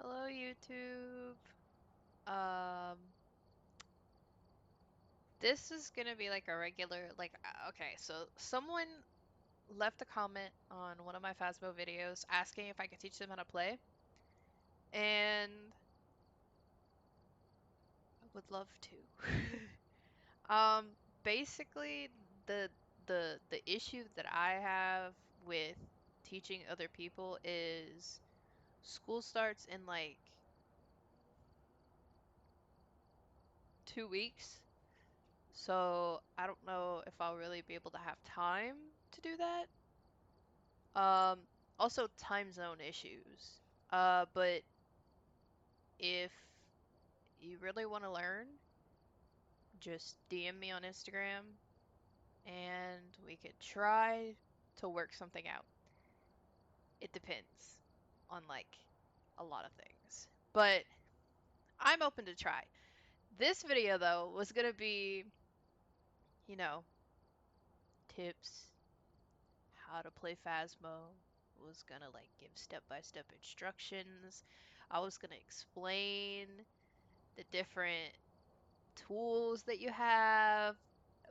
Hello, YouTube. Um, this is gonna be like a regular, okay, so someone left a comment on one of my Phasmo videos asking if I could teach them how to play, and I would love to. Basically, the the issue that I have with teaching other people is school starts in like 2 weeks. So I don't know if I'll really be able to have time to do that. Um, Also time zone issues. But if you really want to learn, just DM me on Instagram and we could try to work something out. It depends on like a lot of things. But I'm open to try. This video though was gonna be, you know, tips, how to play Phasmo, was gonna like give step-by-step instructions. I was gonna explain the different tools that you have.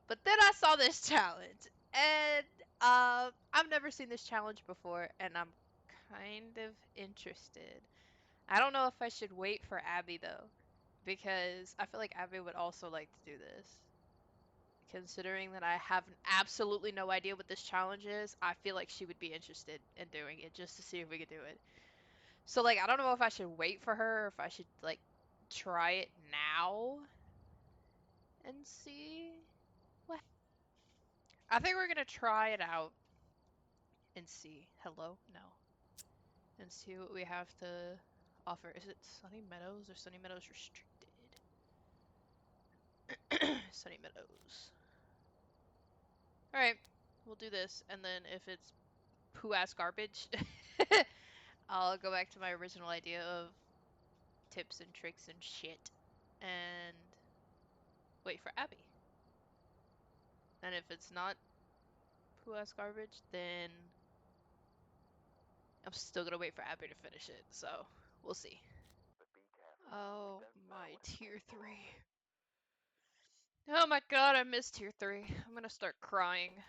But then I saw this challenge and I've never seen this challenge before and I'm kind of interested. I don't know if I should wait for Abby though, because I feel like Abby would also like to do this. Considering that I have absolutely no idea what this challenge is, I feel like she would be interested in doing it just to see if we could do it. So like I don't know if I should wait for her or if I should like try it now and see what. I think we're gonna try it out and see. Hello? No. And see what we have to offer. Is it Sunny Meadows or Sunny Meadows Restricted? Sunny Meadows. Alright, we'll do this, and then if it's poo-ass garbage, I'll go back to my original idea of tips and tricks and shit, and wait for Abby. And if it's not poo-ass garbage, then I'm still gonna wait for Abby to finish it, so we'll see. Oh, my tier 3. Oh my god, I miss tier 3. I'm gonna start crying.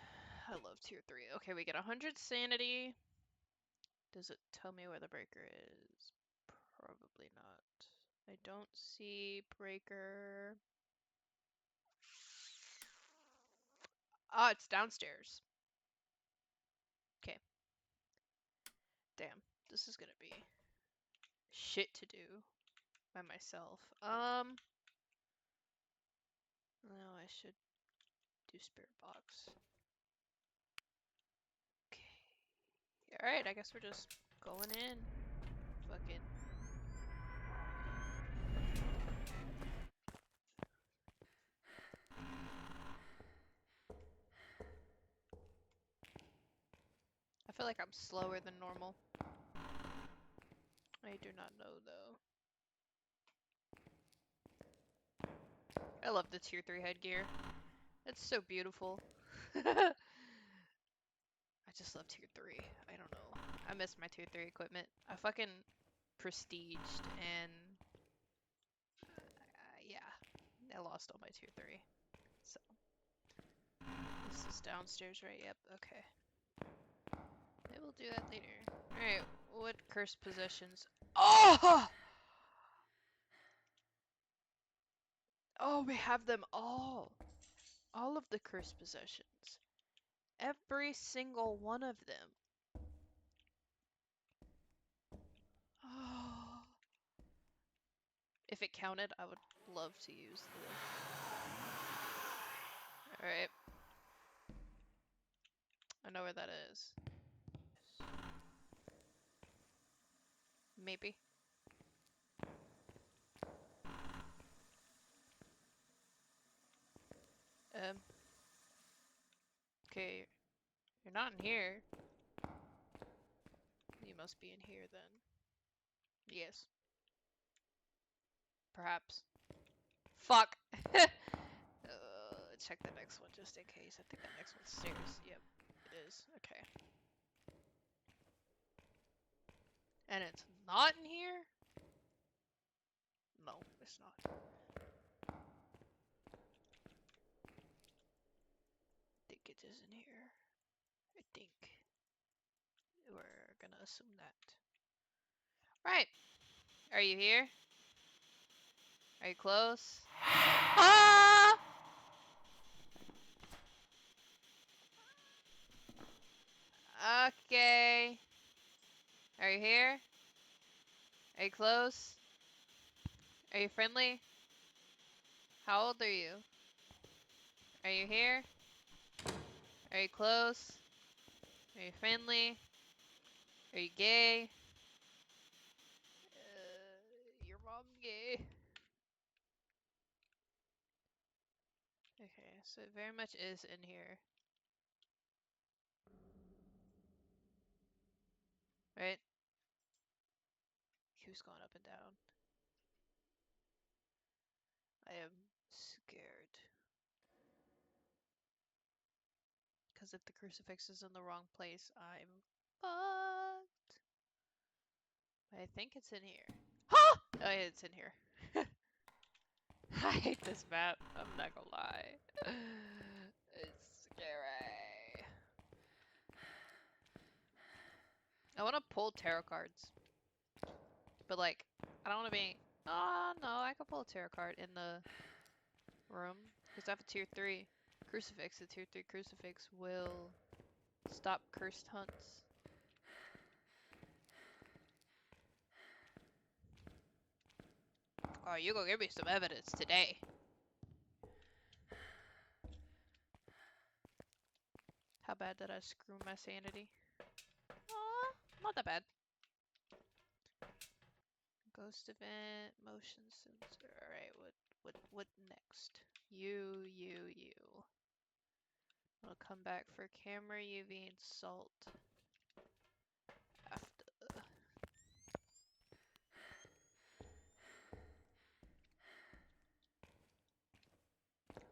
I love tier 3. Okay, we get 100 sanity. Does it tell me where the breaker is? Probably not. I don't see breaker. Ah, it's downstairs. Okay. Damn. This is gonna be shit to do by myself. No, I should do spirit box. Okay. Alright, I guess we're just going in. Fucking. I feel like I'm slower than normal. I do not know though. I love the tier 3 headgear. It's so beautiful. I just love tier 3. I don't know. I miss my tier 3 equipment. I fucking prestiged and yeah, I lost all my tier 3. So this is downstairs, right? Yep, okay. Maybe we'll do that later. Alright, what cursed possessions? Oh! Oh, we have them all. All of the cursed possessions. Every single one of them. Oh. If it counted, I would love to use the... Alright. I know where that is. Maybe. Okay. You're not in here. You must be in here then. Yes. Perhaps. Fuck! Check the next one just in case. I think the next one's stairs. Yep, it is. Okay. And it's not in here? guess not. I think it is in here. I think. We're gonna assume that. Right. Are you here? Are you close? Ah! Okay. Are you here? Are you close? Are you friendly? How old are you? Are you here? Are you close? Are you friendly? Are you gay? Your mom gay. Okay, so it very much is in here. Right? Keeps going up and down. I am scared. Because if the crucifix is in the wrong place, I'm fucked. I think it's in here. Oh yeah, it's in here. I hate this map. I'm not gonna lie. It's scary. I want to pull tarot cards, but like, I don't want to be. Oh no, I can pull a tarot card in the room because I have a tier 3 crucifix. The tier 3 crucifix will stop cursed hunts. Oh, you gonna give me some evidence today. How bad did I screw my sanity? Aw, not that bad. Ghost event, motion sensor. Alright, what next? You. I'll come back for camera, UV, and salt. After.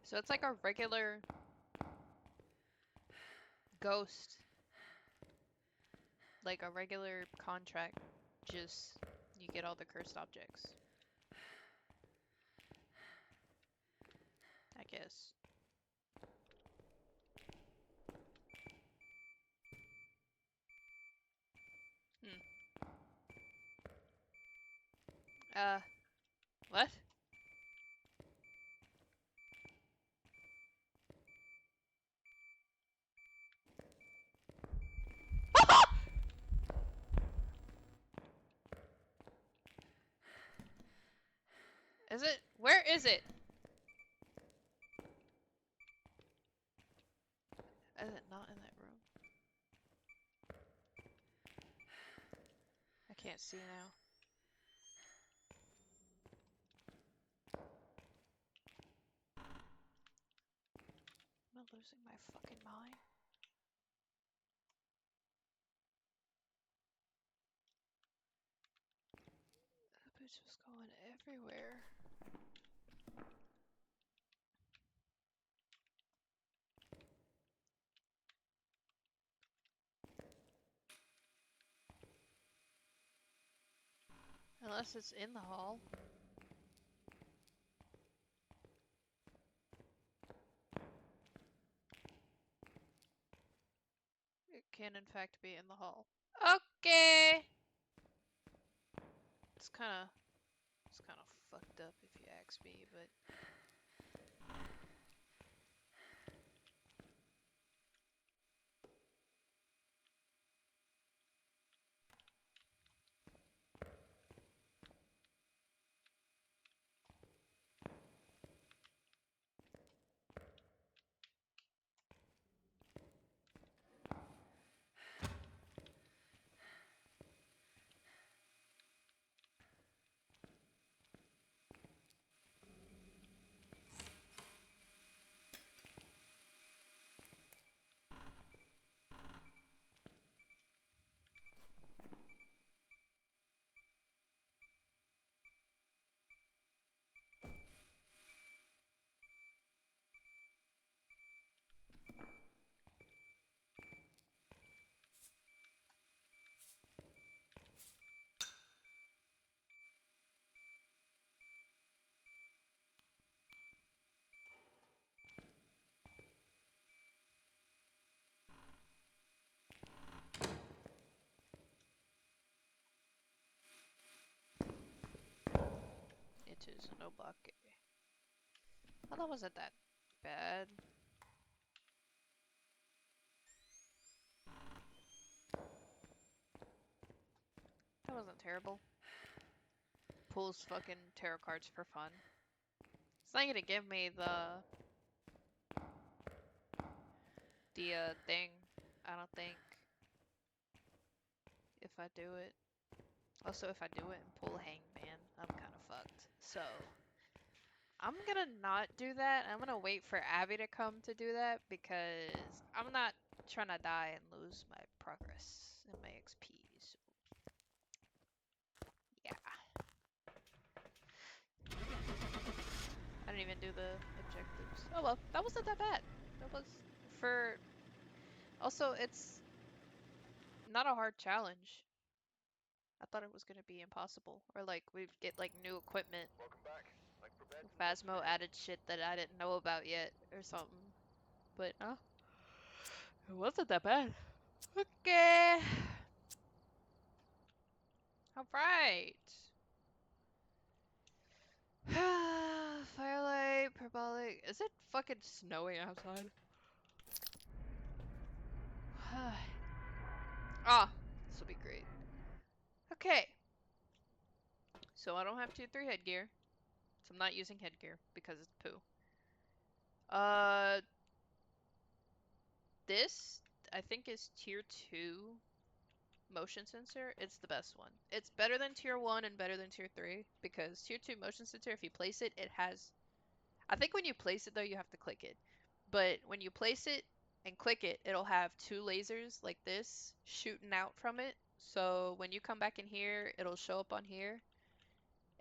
So it's like a regular ghost. Like a regular contract. Just, you get all the cursed objects. I guess. What? Is it? Where is it? Is it not in that room? I can't see now. Am I losing my fucking mind? That bitch was going everywhere. Unless it's in the hall. It can in fact be in the hall. Okay. It's kind of fucked up if you ask me, but So no bucket. Well, that wasn't that bad. That wasn't terrible. Pulls fucking tarot cards for fun. It's not gonna give me the thing, I don't think, if I do it. Also, if I do it and pull Hangman, I'm kind of fucked. So, I'm gonna not do that. I'm gonna wait for Abby to come to do that because I'm not trying to die and lose my progress and my XP. So, yeah. I didn't even do the objectives. Oh well, that wasn't that bad. That was for... Also, it's not a hard challenge. I thought it was gonna be impossible. Or like, we'd get like new equipment. Phasmo added shit that I didn't know about yet or something. But, it wasn't that bad. Okay. Alright. Firelight, parabolic. Is it fucking snowing outside? Ah, this will be great. Okay. So I don't have tier 3 headgear. So I'm not using headgear because it's poo. Uh, this I think is tier 2 motion sensor. It's the best one. It's better than tier 1 and better than tier 3 because tier 2 motion sensor, if you place it, it has... I think when you place it though, you have to click it. But when you place it and click it, it'll have 2 lasers like this shooting out from it. So when you come back in here, it'll show up on here.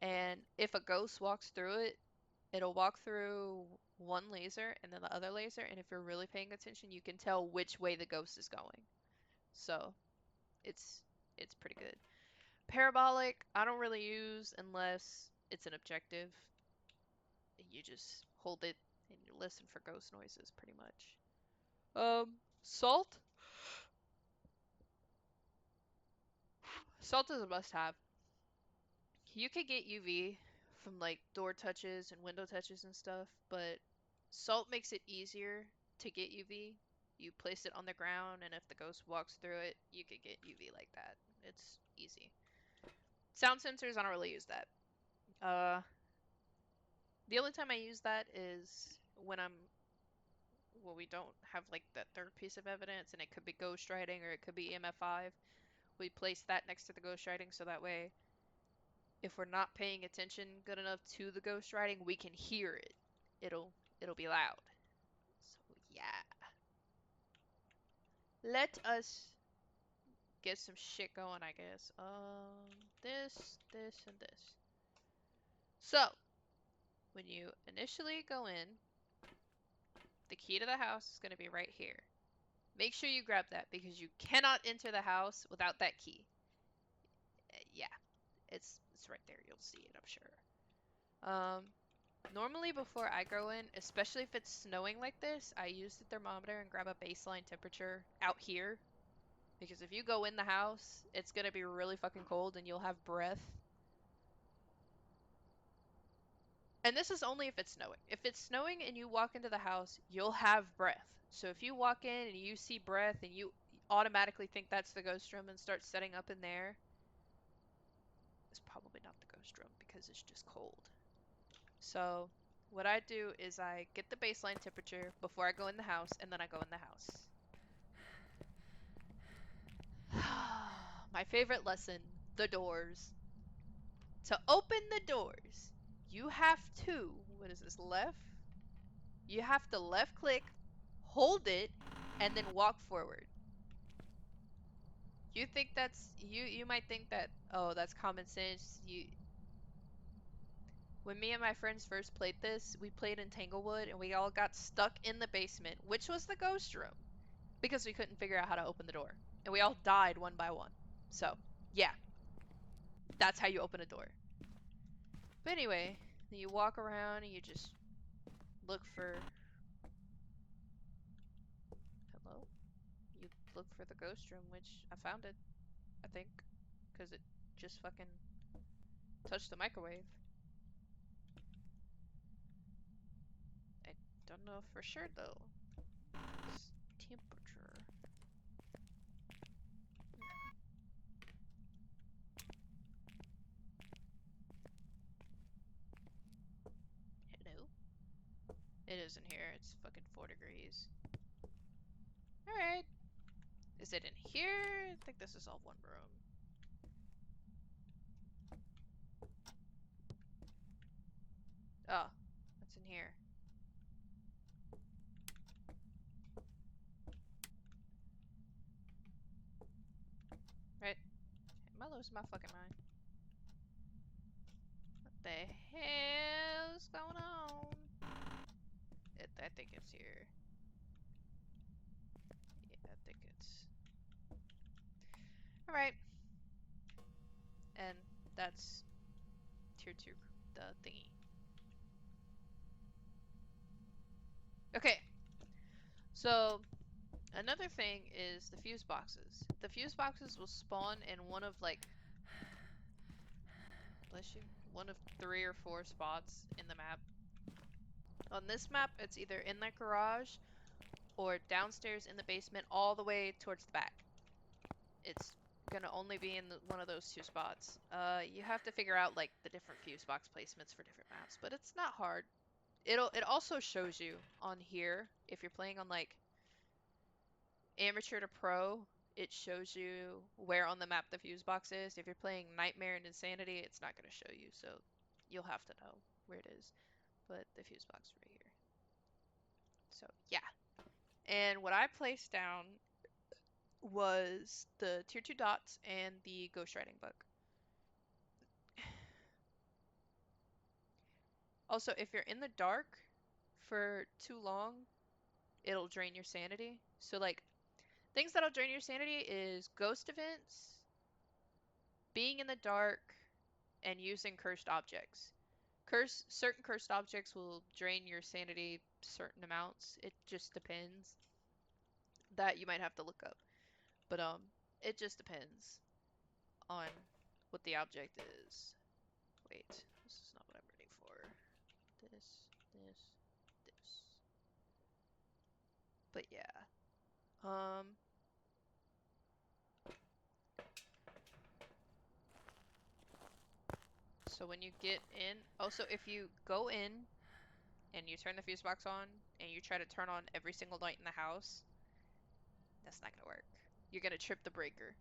And if a ghost walks through it, it'll walk through one laser and then the other laser. And if you're really paying attention, you can tell which way the ghost is going. So it's it's pretty good. Parabolic, I don't really use unless it's an objective. You just hold it and you listen for ghost noises pretty much. Salt? Salt is a must-have. You could get UV from like door touches and window touches and stuff, but salt makes it easier to get UV. You place it on the ground, and if the ghost walks through it, you could get UV like that. It's easy. Sound sensors, I don't really use that. Uh, the only time I use that is when well, we don't have like that third piece of evidence, and it could be ghost writing or it could be EMF 5. We place that next to the ghost writing so that way if we're not paying attention good enough to the ghost writing, we can hear it. It'll be loud. So yeah. Let us get some shit going, I guess. This, and this. So, when you initially go in, the key to the house is going to be right here. Make sure you grab that because you cannot enter the house without that key. Yeah, it's right there. You'll see it, I'm sure. Normally before I go in, especially if it's snowing like this, I use the thermometer and grab a baseline temperature out here. Because if you go in the house, it's gonna be really fucking cold and you'll have breath. And this is only if it's snowing. If it's snowing and you walk into the house, you'll have breath. So if you walk in and you see breath and you automatically think that's the ghost room and start setting up in there, it's probably not the ghost room because it's just cold. So what I do is I get the baseline temperature before I go in the house, and then I go in the house. My favorite lesson, the doors. To open the doors, you have to, what is this, left? You have to left click, hold it, and then walk forward. You think that's, you might think that, oh, that's common sense. When me and my friends first played this, we played in Tanglewood and we all got stuck in the basement, which was the ghost room, because we couldn't figure out how to open the door. And we all died one by one. So, yeah, that's how you open a door. But anyway, then you walk around and you just look for... Hello? You look for the ghost room, which I found it, I think, because it just fucking touched the microwave. Don't know for sure though. It's temperature. Hello? It isn't here. It's fucking 4 degrees. Alright. Is it in here? I think this is all one room. Oh, what's in here? Right? Am I losing my fucking mind? What the hell's going on? I think it's here. Yeah, I think it's... Alright. And that's tier 2, the thingy. Okay. So, another thing is the fuse boxes. The fuse boxes will spawn in one of like... Bless you. One of 3 or 4 spots in the map. On this map, it's either in the garage or downstairs in the basement all the way towards the back. It's gonna only be in one of those 2 spots. You have to figure out like the different fuse box placements for different maps, but it's not hard. It also shows you on here if you're playing on like amateur to pro. It shows you where on the map the fuse box is. If you're playing Nightmare and Insanity, it's not gonna show you, so you'll have to know where it is. But the fuse box right here. So yeah. And what I placed down was the tier 2 dots and the ghostwriting book. Also, if you're in the dark for too long, it'll drain your sanity. So like things that'll drain your sanity is ghost events, being in the dark, and using cursed objects. Certain cursed objects will drain your sanity certain amounts. It just depends. That you might have to look up. But it just depends on what the object is. Wait, this is not what I'm ready for. This. But yeah. So when you get in, also if you go in and you turn the fuse box on and you try to turn on every single light in the house, that's not gonna work. You're gonna trip the breaker.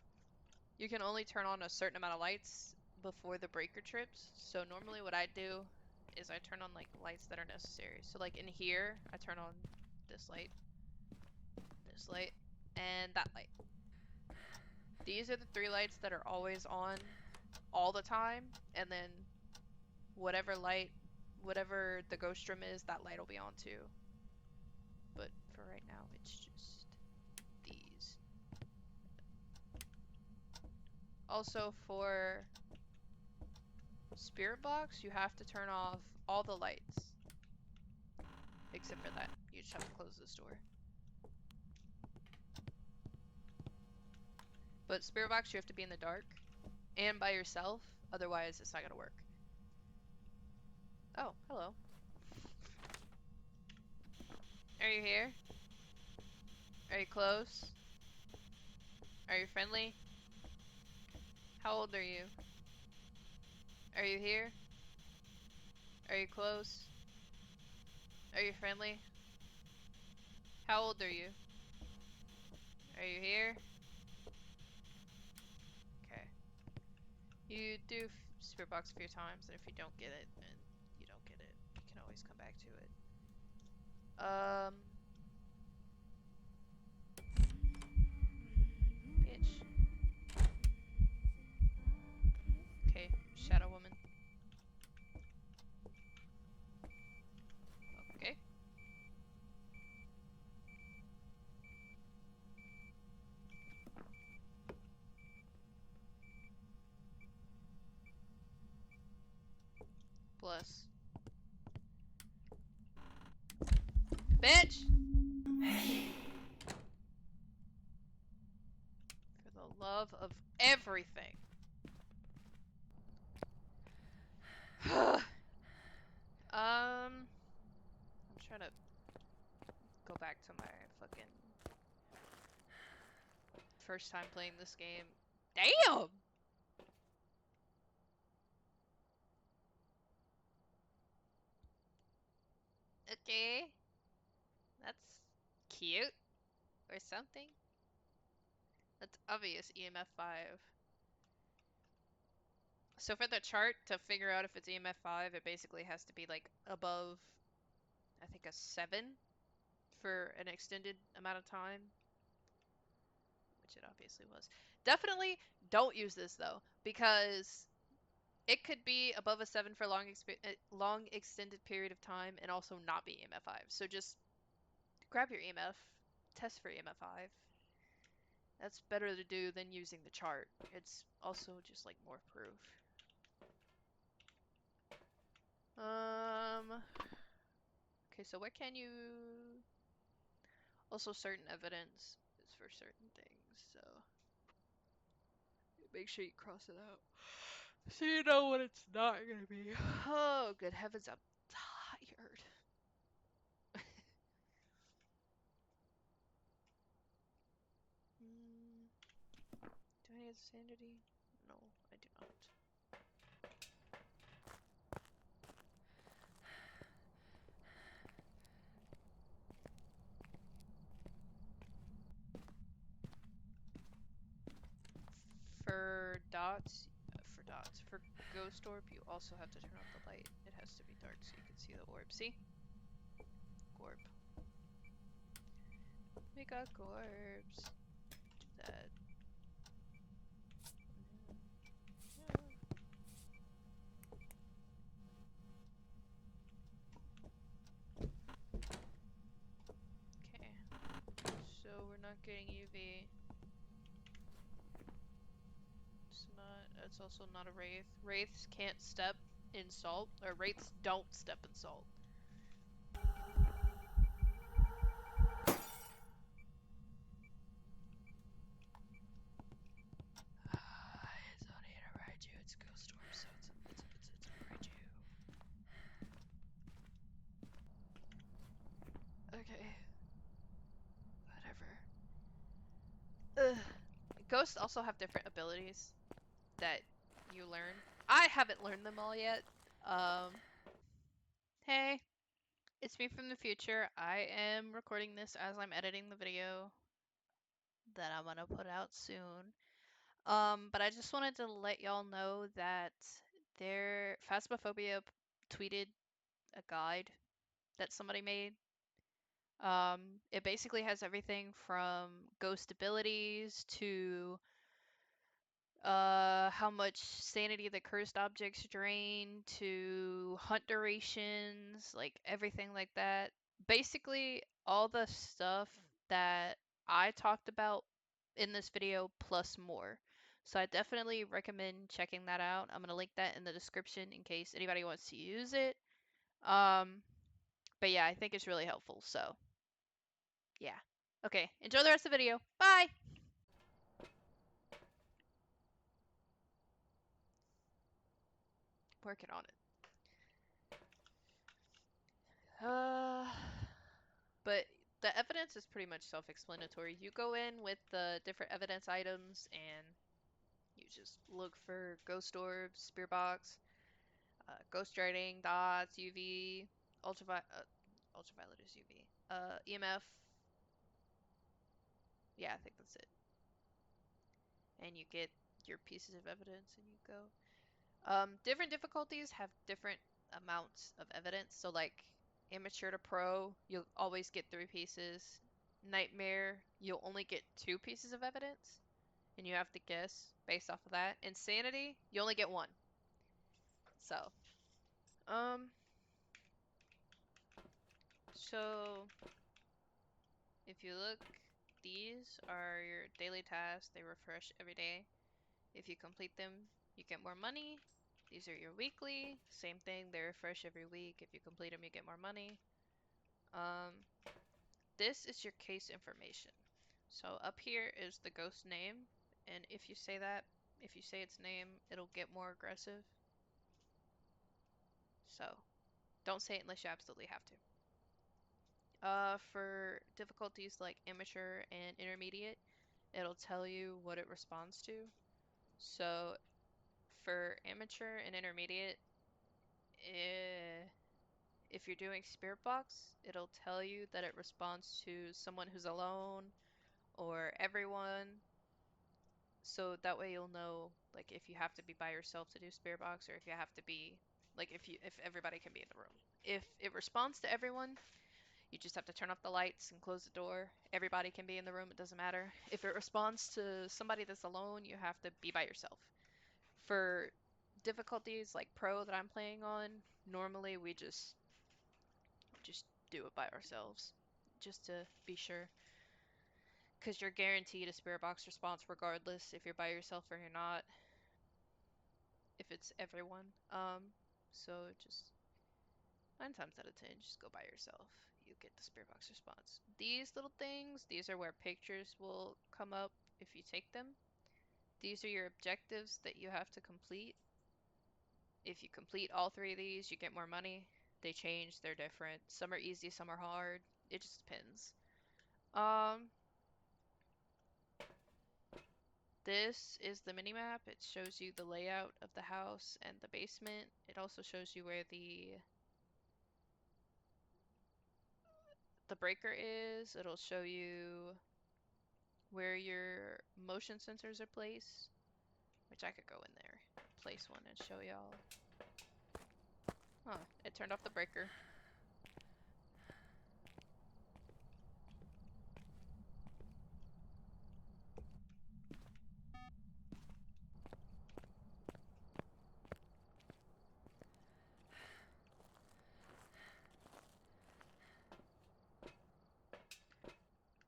You can only turn on a certain amount of lights before the breaker trips. So normally what I do is I turn on like lights that are necessary. So like in here, I turn on this light, and that light. These are the 3 lights that are always on all the time, and then whatever light, whatever the ghost room is, that light will be on too. But for right now, it's just these. Also for Spirit Box, you have to turn off all the lights. Except for that. You just have to close this door. But Spirit Box, you have to be in the dark and by yourself, otherwise it's not gonna work. Oh, hello. Are you here? Are you close? Are you friendly? How old are you? Are you here? Are you close? Are you friendly? How old are you? Are you here? Okay. You do Spirit Box a few times, and if you don't get it, then you don't get it. You can always come back to it. Bitch. Okay, Shadow Woman. Okay. Plus. Bitch! For the love of everything. I'm trying to go back to my fucking first time playing this game. Damn! Okay. That's cute. Or something. That's obvious EMF 5. So for the chart, to figure out if it's EMF 5, it basically has to be like above, I think, a 7 for an extended amount of time, which it obviously was. Definitely don't use this though, because it could be above a 7 for a long extended period of time and also not be EMF 5. So just grab your EMF, test for EMF 5. That's better to do than using the chart. It's also just like more proof. Okay, so what can you... Also, certain evidence is for certain things, so make sure you cross it out so you know what it's not gonna be. Oh, good heavens, I'm tired. Do I need sanity? No, I do not. For ghost orb, you also have to turn off the light. It has to be dark so you can see the orb. See? Orb. We got orbs. Do that. Okay. So we're not getting UV. It's also not a wraith. Wraiths can't step in salt, or wraiths don't step in salt. It's not here to ride you, it's Ghost Orb, so it's a ride you. Okay. Whatever. Ugh. Ghosts also have different abilities that you learn. I haven't learned them all yet. Hey, it's me from the future. I am recording this as I'm editing the video that I'm gonna put out soon. But I just wanted to let y'all know that Phasmophobia tweeted a guide that somebody made. It basically has everything from ghost abilities to how much sanity the cursed objects drain to hunt durations, like everything like that. Basically, all the stuff that I talked about in this video plus more. So I definitely recommend checking that out. I'm gonna link that in the description in case anybody wants to use it. Um, but yeah, I think it's really helpful. So yeah. Okay, enjoy the rest of the video. Bye! Working on it. Uh, but the evidence is pretty much self-explanatory. You go in with the different evidence items and you just look for ghost orbs, spear box, ghost writing, dots, UV, ultraviolet is UV, EMF. Yeah, I think that's it. And you get your pieces of evidence and you go. Different difficulties have different amounts of evidence. So like amateur to pro, you'll always get 3 pieces. Nightmare, you'll only get 2 pieces of evidence, and you have to guess based off of that. Insanity, you only get 1. So, um, so if you look, these are your daily tasks. They refresh every day. If you complete them, you get more money. These are your weekly. Same thing, they refresh every week. If you complete them, you get more money. Um, this is your case information. So up here is the ghost name, and if you say its name, it'll get more aggressive. So don't say it unless you absolutely have to. For difficulties like amateur and intermediate, it'll tell you what it responds to. So for amateur and intermediate, eh, if you're doing spirit box, it'll tell you that it responds to someone who's alone or everyone. So that way you'll know like if you have to be by yourself to do spirit box or if you have to be like if everybody can be in the room. If it responds to everyone, you just have to turn off the lights and close the door. Everybody can be in the room, it doesn't matter. If it responds to somebody that's alone, you have to be by yourself. For difficulties like pro that I'm playing on, normally we just do it by ourselves just to be sure. Because you're guaranteed a spirit box response regardless if you're by yourself or you're not, if it's everyone. So just 9 times out of 10, just go by yourself. You get the spirit box response. These little things, these are where pictures will come up if you take them. These are your objectives that you have to complete. If you complete all 3 of these, you get more money. They change, they're different. Some are easy, some are hard. It just depends. Um, this is the mini map. It shows you the layout of the house and the basement. It also shows you where the breaker is. It'll show you where your motion sensors are placed, which I could go in there, place one and show y'all. Huh, it turned off the breaker.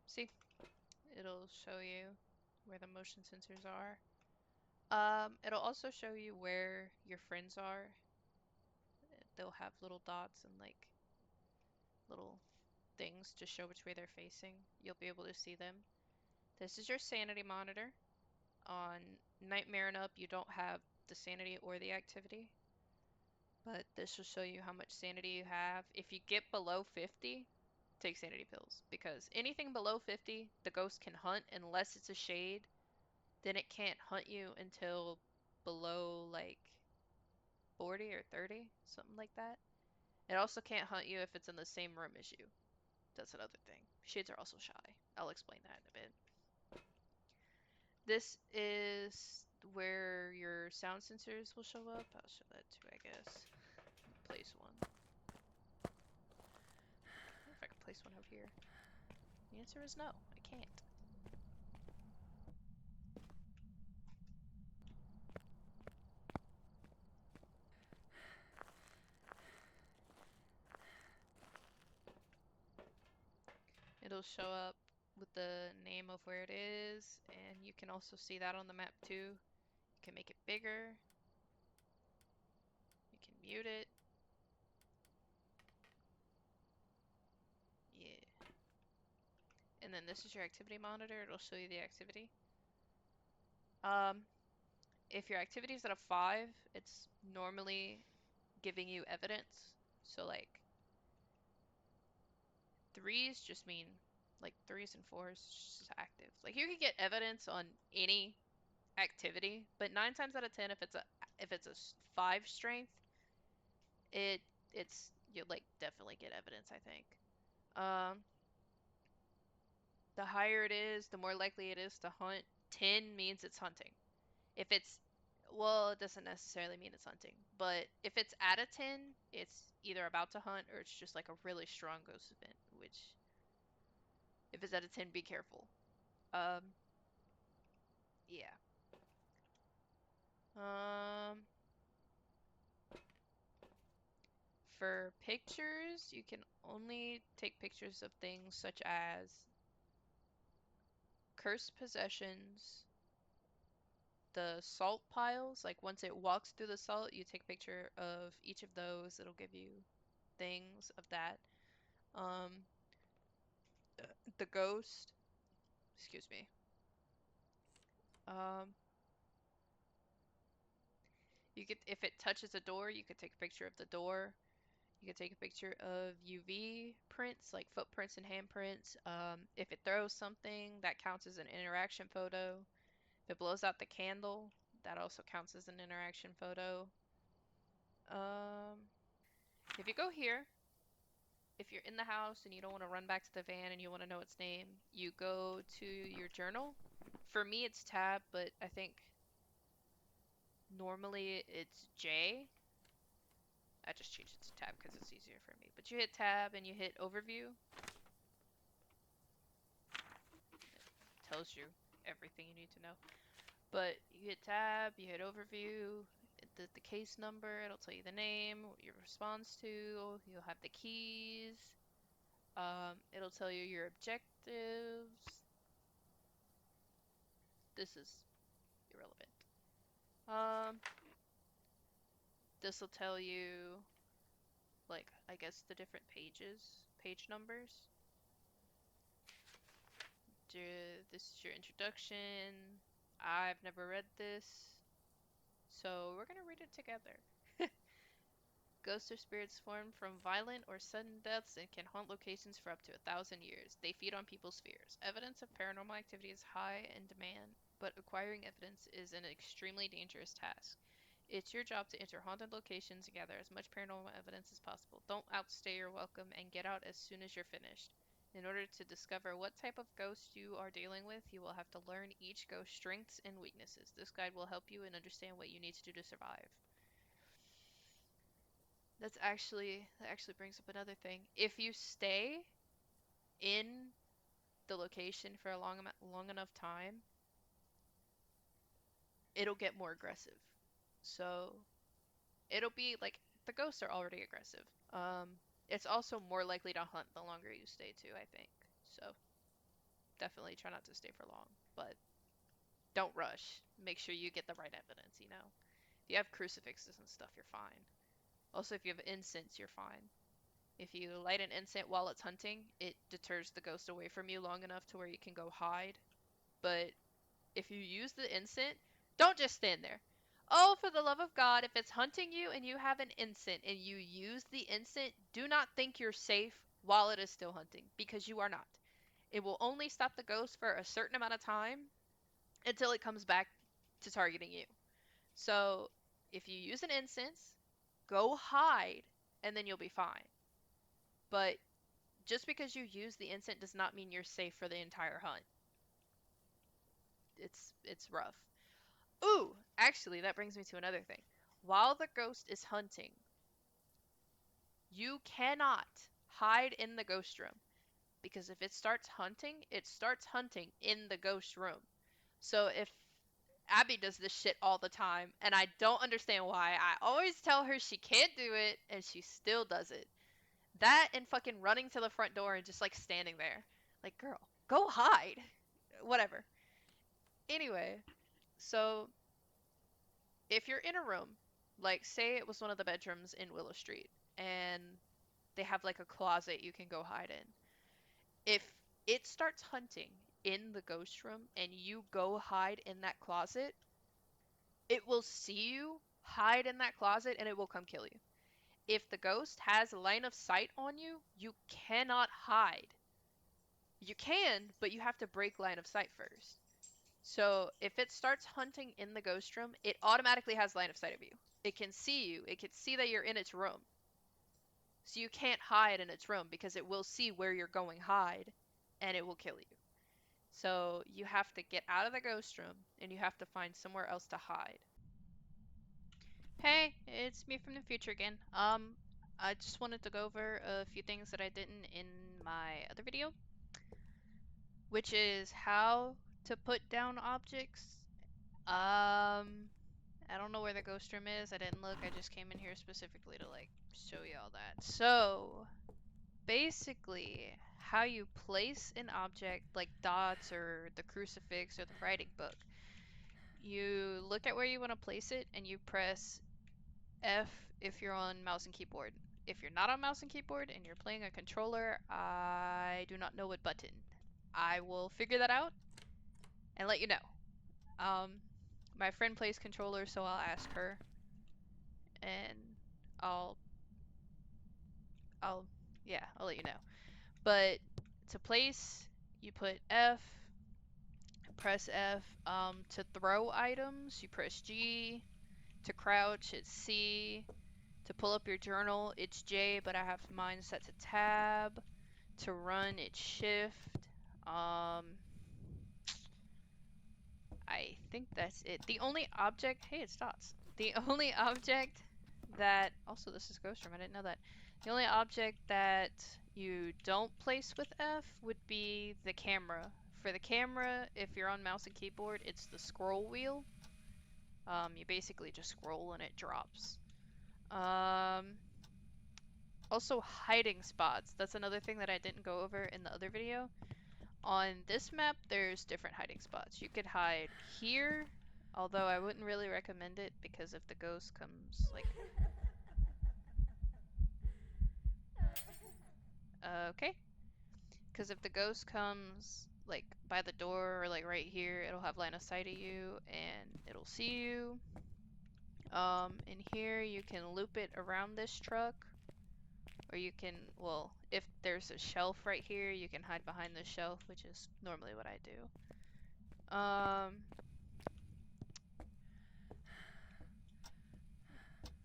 See, it'll show you where the motion sensors are. It'll also show you where your friends are. They'll have little dots and like little things to show which way they're facing. You'll be able to see them. This is your sanity monitor. On Nightmare and up, you don't have the sanity or the activity, but this will show you how much sanity you have. If you get below 50, take sanity pills because anything below 50, the ghost can hunt unless it's a shade. Then it can't hunt you until below like 40 or 30, something like that. It also can't hunt you if it's in the same room as you. That's another thing. Shades are also shy. I'll explain that in a bit. This is where your sound sensors will show up. I'll show that too, I guess. Place one. I wonder if I can place one out here. The answer is no, I can't. It'll show up with the name of where it is, and you can also see that on the map too. You can make it bigger. You can mute it. Yeah. And then this is your activity monitor. It'll show you the activity. Um, if your activity is at a 5, it's normally giving you evidence. So like 3s just mean like 3s and 4s just active. Like you can get evidence on any activity, but 9 times out of 10, if it's a 5 strength, it's you'll like definitely get evidence, I think. Um, the higher it is, the more likely it is to hunt. 10 means it's hunting. If it's, well, it doesn't necessarily mean it's hunting, but if it's at a 10, it's either about to hunt or it's just like a really strong ghost event, which if it's at a 10, be careful. Um, yeah. Um, for pictures, you can only take pictures of things such as cursed possessions, the salt piles. Like once it walks through the salt, you take a picture of each of those. It'll give you things of that. Um, the ghost, excuse me. Um, you could, if it touches a door, you could take a picture of the door. You can take a picture of UV prints, like footprints and handprints. If it throws something, that counts as an interaction photo. If it blows out the candle, that also counts as an interaction photo. Um, if you go here, if you're in the house and you don't want to run back to the van and you want to know its name, you go to your journal. For me, it's tab, but I think normally it's J. I just changed it to tab because it's easier for me. But you hit tab and you hit overview. It tells you everything you need to know. But you hit tab, you hit overview, the case number, it'll tell you the name, what your response to, you'll have the keys, it'll tell you your objectives. This is irrelevant. Um, this will tell you, like, I guess the different pages, page numbers. This is your introduction. I've never read this, so we're gonna read it together. Ghosts are spirits formed from violent or sudden deaths and can haunt locations for up to 1,000 years. They feed on people's fears. Evidence of paranormal activity is high in demand, but acquiring evidence is an extremely dangerous task. It's your job to enter haunted locations and gather as much paranormal evidence as possible. Don't outstay your welcome and get out as soon as you're finished. In order to discover what type of ghost you are dealing with, you will have to learn each ghost's strengths and weaknesses. This guide will help you and understand what you need to do to survive. That actually brings up another thing. If you stay in the location for a long enough time, it'll get more aggressive. So it'll be like the ghosts are already aggressive. It's also more likely to hunt the longer you stay too, I think. So definitely try not to stay for long, but don't rush. Make sure you get the right evidence, you know. If you have crucifixes and stuff, you're fine. Also, if you have incense, you're fine. If you light an incense while it's hunting, it deters the ghost away from you long enough to where you can go hide. But if you use the incense, don't just stand there. Oh, for the love of God, if it's hunting you and you have an incense and you use the incense, do not think you're safe while it is still hunting, because you are not. It will only stop the ghost for a certain amount of time until it comes back to targeting you. So if you use an incense, go hide, and then you'll be fine. But just because you use the incense does not mean you're safe for the entire hunt. It's rough. Ooh, actually, that brings me to another thing. While the ghost is hunting, you cannot hide in the ghost room, because if it starts hunting in the ghost room. So if Abby does this shit all the time, and I don't understand why. I always tell her she can't do it, and she still does it. That and fucking running to the front door and just like standing there. Like, girl, go hide. Whatever. Anyway, so if you're in a room, like say it was one of the bedrooms in Willow Street, and they have like a closet you can go hide in. If it starts hunting in the ghost room and you go hide in that closet, it will see you hide in that closet and it will come kill you. If the ghost has line of sight on you, you cannot hide. You can, but you have to break line of sight first. So if it starts hunting in the ghost room, it automatically has line of sight of you. It can see you. It can see that you're in its room. So you can't hide in its room because it will see where you're going hide and it will kill you. So you have to get out of the ghost room and you have to find somewhere else to hide. Hey, it's me from the future again. I just wanted to go over a few things that I didn't in my other video, which is how to put down objects. I don't know where the ghost room is. I didn't look. I just came in here specifically to like show you all that. So, basically, how you place an object like dots or the crucifix or the writing book. You look at where you want to place it and you press F if you're on mouse and keyboard. If you're not on mouse and keyboard and you're playing a controller, I do not know what button. I will figure that out and let you know. Um, my friend plays controller, so I'll ask her and I'll yeah, I'll let you know. But to place, you put F, press F. To throw items, you press G. To crouch, it's C. To pull up your journal, it's J, but I have mine set to tab. To run, it's shift. I think that's it. The only object, hey, it's dots. The only object that, also this is Ghost Room, I didn't know that. The only object that you don't place with F would be the camera. For the camera, if you're on mouse and keyboard, it's the scroll wheel. You basically just scroll and it drops. Also hiding spots. That's another thing that I didn't go over in the other video. On this map, there's different hiding spots. You could hide here, although I wouldn't really recommend it because if the ghost comes, like... Okay. Because if the ghost comes, like, by the door or, like, right here, it'll have line of sight of you and it'll see you. In here, you can loop it around this truck. Or you can, well, if there's a shelf right here, you can hide behind the shelf, which is normally what I do. I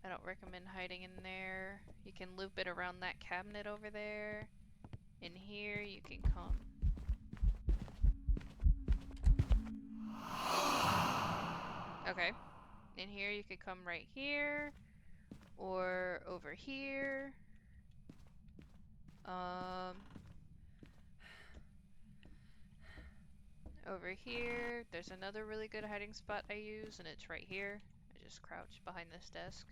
don't recommend hiding in there. You can loop it around that cabinet over there. In here, you can come. Okay. In here, you could come right here. Or over here. Over here, there's another really good hiding spot I use, and it's right here. I just crouch behind this desk.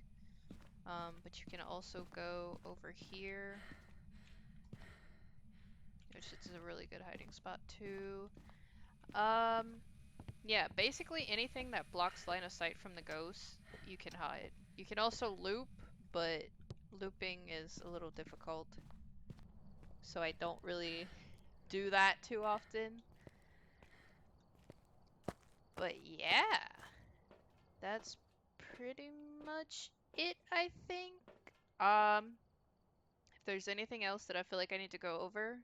But you can also go over here, which is a really good hiding spot too. Yeah, basically anything that blocks line of sight from the ghost, you can hide. You can also loop, but looping is a little difficult. So I don't really do that too often. But yeah, that's pretty much it, I think. If there's anything else that I feel like I need to go over,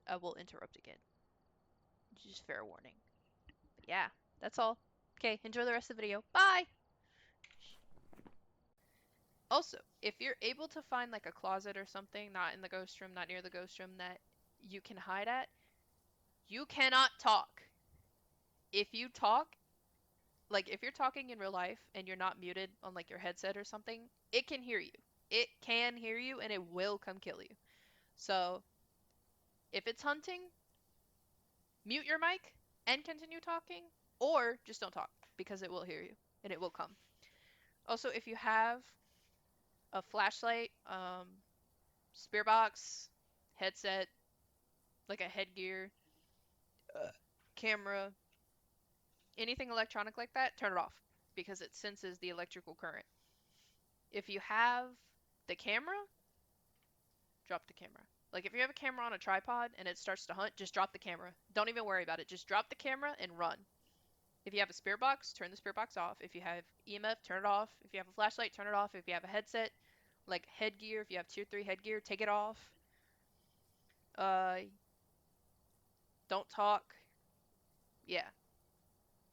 I will interrupt again. Just fair warning. But yeah, that's all. Okay, enjoy the rest of the video. Bye! Also, if you're able to find like a closet or something, not in the ghost room, not near the ghost room, that you can hide at, you cannot talk. If you talk, like if you're talking in real life and you're not muted on like your headset or something, it can hear you. It can hear you and it will come kill you. So, if it's hunting, mute your mic and continue talking, or just don't talk because it will hear you and it will come. Also, if you have a flashlight, spear box, headset, like a headgear, camera, anything electronic like that, turn it off because it senses the electrical current. If you have the camera, drop the camera. Like if you have a camera on a tripod and it starts to hunt, just drop the camera. Don't even worry about it. Just drop the camera and run. If you have a spirit box, turn the spirit box off. If you have EMF, turn it off. If you have a flashlight, turn it off. If you have a headset, like headgear, if you have tier 3 headgear, take it off. Don't talk. Yeah,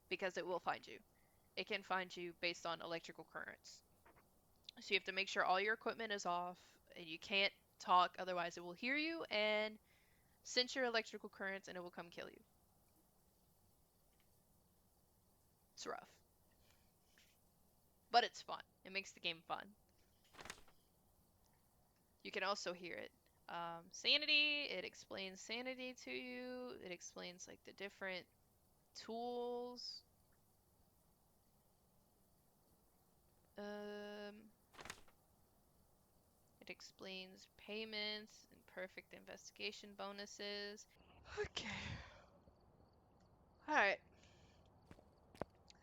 because it will find you. It can find you based on electrical currents. So you have to make sure all your equipment is off and you can't talk, otherwise it will hear you and sense your electrical currents and it will come kill you. It's rough. But it's fun. It makes the game fun. You can also hear it. Sanity, it explains sanity to you. It explains like the different tools. It explains payments and perfect investigation bonuses. Okay. Alright.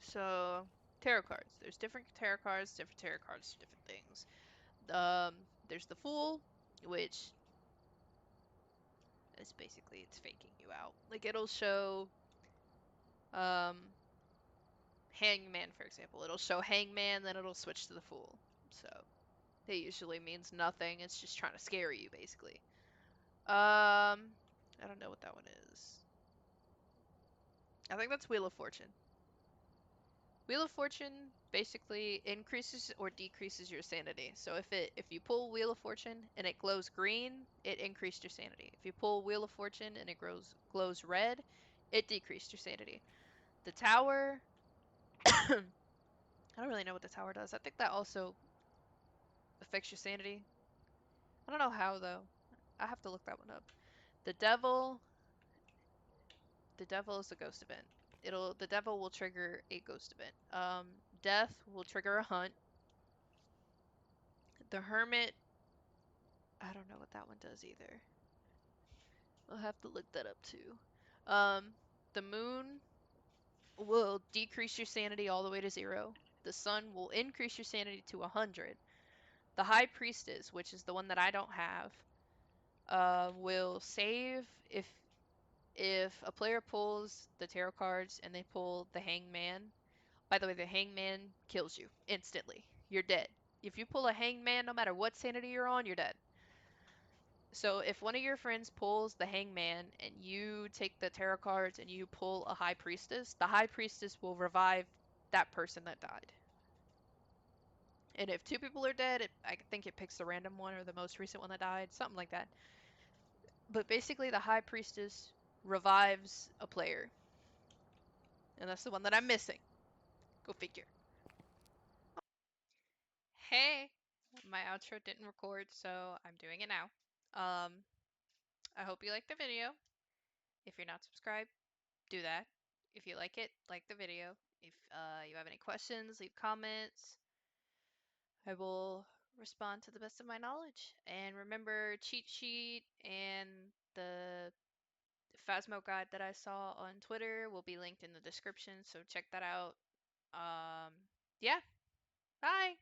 So, tarot cards. There's different tarot cards, different things. There's the Fool, which is basically it's faking you out. Like it'll show Hangman, for example. It'll show Hangman, then it'll switch to the Fool. So It usually means nothing. It's just trying to scare you, basically. I don't know what that one is. I think that's Wheel of Fortune. Wheel of Fortune basically increases or decreases your sanity. So if you pull Wheel of Fortune and it glows green, it increased your sanity. If you pull Wheel of Fortune and it glows red, it decreased your sanity. The tower, I don't really know what the tower does. I think that also affects your sanity. I don't know how though. I have to look that one up. The devil, the devil is a ghost event. The devil will trigger a ghost event. Death will trigger a hunt. The hermit, I don't know what that one does either. I'll have to look that up too. Um, the moon will decrease your sanity all the way to 0. The sun will increase your sanity to 100. The high priestess, which is the one that I don't have, will save if a player pulls the tarot cards and they pull the hangman. By the way, the hangman kills you instantly. You're dead. If you pull a hangman, no matter what sanity you're on, you're dead. So if one of your friends pulls the hangman and you take the tarot cards and you pull a high priestess, the high priestess will revive that person that died. And if two people are dead, I think it picks the random one or the most recent one that died, something like that. But basically, the high priestess revives a player, and that's the one that I'm missing. Go figure. Hey, my outro didn't record, so I'm doing it now. Um, I hope you liked the video. If you're not subscribed, do that. If you like the video. If you have any questions, leave comments. I will respond to the best of my knowledge. And remember, cheat sheet and the Phasmo guide that I saw on Twitter will be linked in the description, so check that out. Yeah, bye.